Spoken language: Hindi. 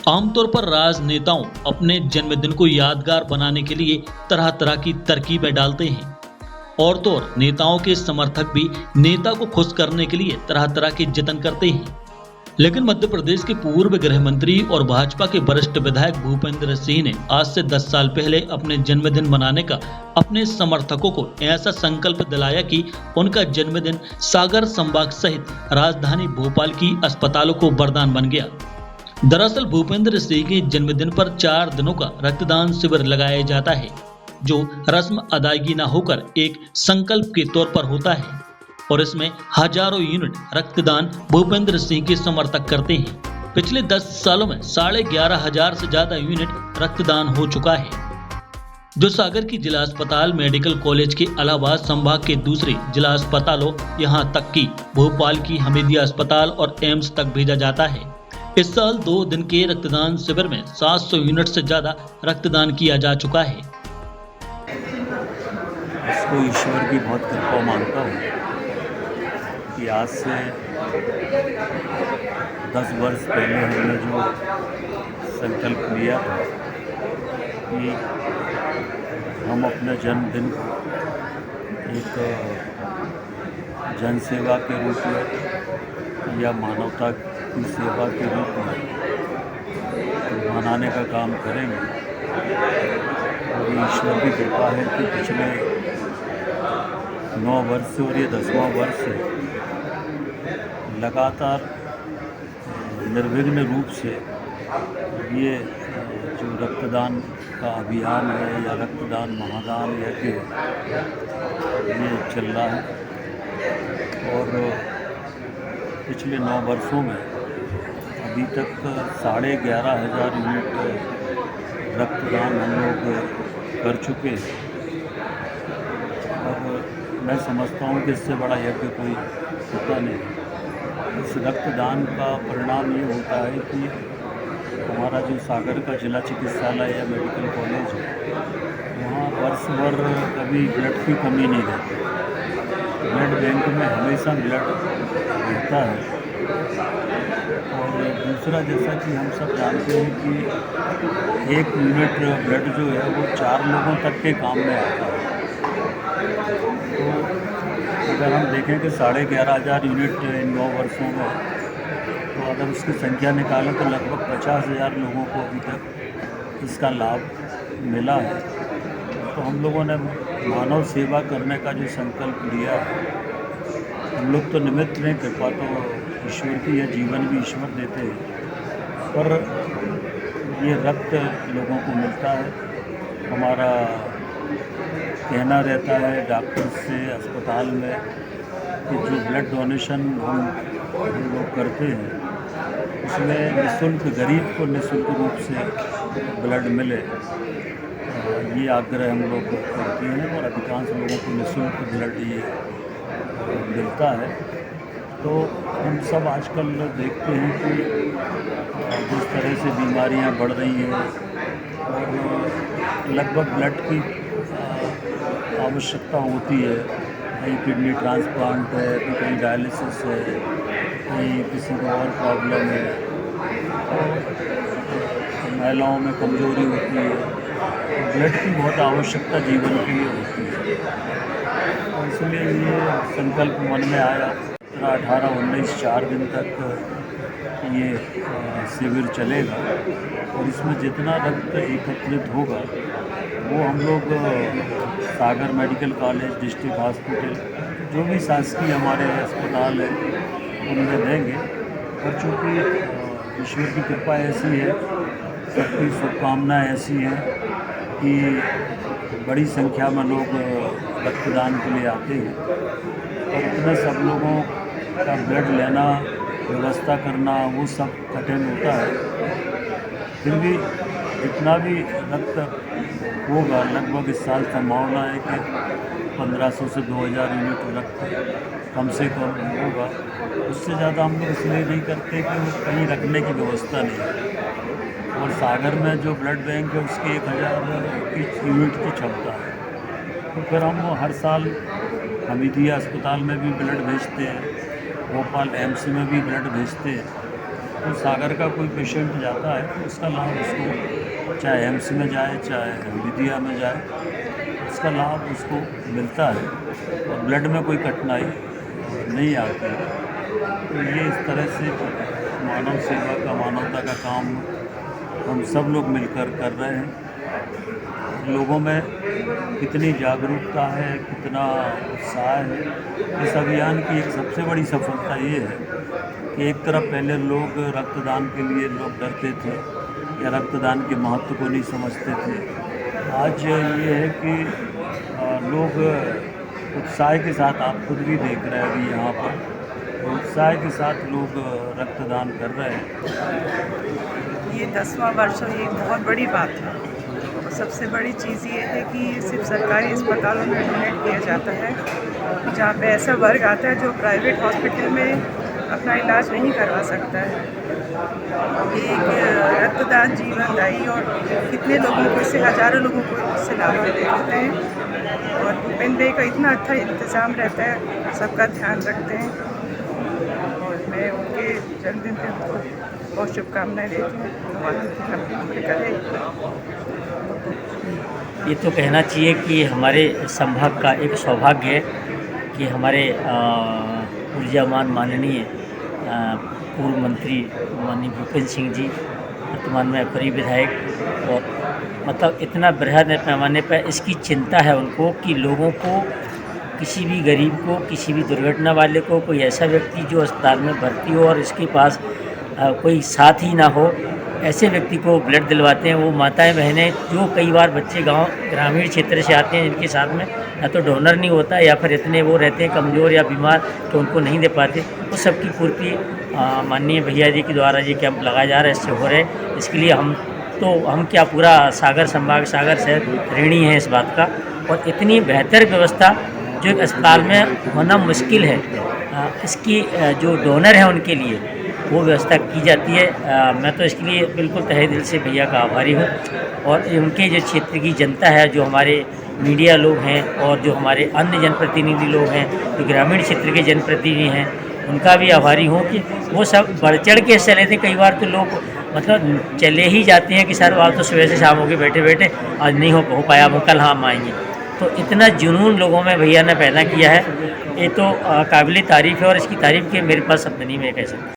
आमतौर पर राजनेताओं अपने जन्मदिन को यादगार बनाने के लिए तरह तरह की तरकीबें डालते हैं। और तो और नेताओं के समर्थक भी नेता को खुश करने के लिए तरह तरह के जतन करते हैं। लेकिन मध्य प्रदेश के पूर्व गृह मंत्री और भाजपा के वरिष्ठ विधायक भूपेंद्र सिंह ने आज से 10 साल पहले अपने जन्मदिन मनाने का अपने समर्थकों को ऐसा संकल्प दिलाया कि उनका जन्मदिन सागर संभाग सहित राजधानी भोपाल की अस्पतालों को वरदान बन गया। दरअसल भूपेंद्र सिंह के जन्मदिन पर 4 दिनों का रक्तदान शिविर लगाया जाता है, जो रस्म अदायगी न होकर एक संकल्प के तौर पर होता है और इसमें हजारों यूनिट रक्तदान भूपेंद्र सिंह के समर्थक करते हैं। पिछले 10 सालों में 11,500 से ज्यादा यूनिट रक्तदान हो चुका है, जो सागर की जिला अस्पताल, मेडिकल कॉलेज के अलावा संभाग के दूसरे जिला अस्पतालों, यहाँ तक कि भोपाल की हमीदिया अस्पताल और एम्स तक भेजा जाता है। इस साल 2 दिन के रक्तदान शिविर में 700 यूनिट से ज्यादा रक्तदान किया जा चुका है। इसको ईश्वर की बहुत कृपा मानता हूँ कि आज से 10 वर्ष पहले हमने जो संकल्प लिया था कि हम अपने जन्मदिन को एक जनसेवा के रूप में या मानवता की सेवा के रूप में मनाने का काम करेंगे। और ईश्वर की कृपा है कि पिछले 9 वर्ष से और ये 10वां वर्ष है, लगातार निर्विघ्न रूप से ये जो रक्तदान का अभियान है या रक्तदान महादान यज्ञ ये चल रहा है। और पिछले 9 वर्षों में अभी तक 11,500 यूनिट रक्तदान हम लोग कर चुके हैं। और मैं समझता हूँ कि इससे बड़ा यज्ञ कोई होता नहीं। इस रक्तदान का परिणाम ये होता है कि हमारा जो सागर का जिला चिकित्सालय या मेडिकल कॉलेज है, वहाँ वर्ष भर कभी ब्लड की कमी नहीं रहती। ब्लड बैंक में हमेशा ब्लड रहता है। और दूसरा, जैसा कि हम सब जानते हैं कि 1 यूनिट ब्लड जो है वो 4 लोगों तक के काम में आता है। तो अगर हम देखें कि 11,500 यूनिट इन 9 वर्षों में, तो अगर उसकी संख्या निकालें तो लगभग 50,000 लोगों को अभी तक इसका लाभ मिला है। तो हम लोगों ने मानव सेवा करने का जो संकल्प लिया है, हम लोग तो निमित्त नहीं, कृपा तो ईश्वर की है, जीवन भी ईश्वर देते हैं, पर ये रक्त लोगों को मिलता है। हमारा कहना रहता है डॉक्टर से अस्पताल में कि जो ब्लड डोनेशन हम लोग करते हैं उसमें निःशुल्क, गरीब को निःशुल्क रूप से ब्लड मिले, ये आग्रह हम लोग करते हैं। और अधिकांश लोगों को निःशुल्क ब्लड ये मिलता है। तो हम सब आजकल देखते हैं कि जिस तरह से बीमारियां बढ़ रही हैं और लगभग ब्लड की आवश्यकता होती है। कहीं किडनी ट्रांसप्लांट है, तो कहीं डायलिसिस है, कहीं किसी को और प्रॉब्लम है, तो महिलाओं में कमजोरी होती है, तो ब्लड की बहुत आवश्यकता जीवन के लिए होती है। और इसलिए ये संकल्प मन में आया। 18, 19, 4 दिन तक ये शिविर चलेगा और इसमें जितना रक्त एकत्रित होगा वो हम लोग सागर मेडिकल कॉलेज, डिस्ट्रिक्ट हॉस्पिटल, जो भी शासकीय हमारे अस्पताल है उनमें देंगे। और चूँकि ईश्वर की कृपा ऐसी है, सबकी शुभकामनाएँ ऐसी हैं कि बड़ी संख्या में लोग रक्तदान के लिए आते हैं। और इतने सब लोगों का ब्लड लेना, व्यवस्था करना, वो सब कठिन होता है। फिर भी जितना भी रक्त होगा, लगभग इस साल संभावना है कि 1500 से 2000 यूनिट रक्त कम से कम होगा। उससे ज़्यादा हम लोग इसलिए नहीं करते कि कहीं रखने की व्यवस्था नहीं है। और सागर में जो ब्लड बैंक है उसकी 1000 यूनिट की क्षमता है। तो फिर हम हर साल हमीदिया अस्पताल में भी ब्लड भेजते हैं, भोपाल एम्स में भी ब्लड भेजते हैं। तो सागर का कोई पेशेंट जाता है तो उसका लाभ उसको, चाहे एम्स में जाए चाहे विदिया में जाए, उसका लाभ उसको मिलता है और ब्लड में कोई कठिनाई नहीं आती है। तो ये इस तरह से मानव सेवा का, मानवता का काम हम सब लोग मिलकर कर रहे हैं। लोगों में कितनी जागरूकता है, कितना उत्साह है। इस अभियान की एक सबसे बड़ी सफलता ये है कि एक तरफ पहले लोग रक्तदान के लिए लोग डरते थे या रक्तदान के महत्व को नहीं समझते थे। आज ये है कि लोग उत्साह के साथ, आप खुद भी देख रहे हैं अभी यहाँ पर, उत्साह के साथ लोग रक्तदान कर रहे हैं। ये 10वां वर्ष और ये एक बहुत बड़ी बात है। और सबसे बड़ी चीज़ ये है कि सिर्फ सरकारी अस्पतालों में डोनेट किया जाता है, जहाँ पे ऐसा वर्ग आता है जो प्राइवेट हॉस्पिटल में अपना इलाज नहीं करवा सकता है। एक रक्तदान जीवनदायी और कितने लोगों को इससे, हज़ारों लोगों को इससे लाभ मिलते हैं। और भूपेंद्र भाई का इतना अच्छा इंतज़ाम रहता है, सबका ध्यान रखते हैं। और मैं उनके जन्मदिन पे बहुत शुभकामनाएं देती हूँ। भगवान करे। ये तो कहना चाहिए कि हमारे संभाग का एक सौभाग्य है कि हमारे ऊर्जावान माननीय पूर्व मंत्री माननीय भूपेंद्र सिंह जी वर्तमान में अपरी विधायक, और मतलब इतना बृहद पैमाने पर इसकी चिंता है उनको कि लोगों को, किसी भी गरीब को, किसी भी दुर्घटना वाले को, कोई ऐसा व्यक्ति जो अस्पताल में भर्ती हो और इसके पास कोई साथ ही ना हो, ऐसे व्यक्ति को ब्लड दिलवाते हैं। वो माताएं बहनें, जो कई बार बच्चे गांव ग्रामीण क्षेत्र से आते हैं जिनके साथ में या तो डोनर नहीं होता या फिर इतने वो रहते हैं कमज़ोर या बीमार कि उनको नहीं दे पाते, वो सबकी पूर्ति माननीय भैया जी के द्वारा ये कैंप लगाया जा रहा है, इससे हो रहे। इसके लिए हम क्या, पूरा सागर संभाग, सागर शहर ऋणी है इस बात का। और इतनी बेहतर व्यवस्था जो एक अस्पताल में होना मुश्किल है, इसकी जो डोनर हैं उनके लिए वो व्यवस्था की जाती है। मैं तो इसके लिए बिल्कुल तहे दिल से भैया का आभारी हूँ। और उनके जो क्षेत्र की जनता है, जो हमारे मीडिया लोग हैं और जो हमारे अन्य जनप्रतिनिधि लोग हैं, जो ग्रामीण क्षेत्र के जनप्रतिनिधि हैं, उनका भी आभारी हूँ कि वो सब बढ़ चढ़ के हिस्सा लेते। कई बार तो लोग मतलब चले ही जाते हैं कि सर आप तो सुबह से शाम हो गए बैठे बैठे, आज नहीं हो पाया, हम कल हम आएंगे। तो इतना जुनून लोगों में भैया ने पैदा किया है, ये तो काबिल तारीफ़ है। और इसकी तारीफ़ के मेरे पास शब्द नहीं, मैं कह सकता।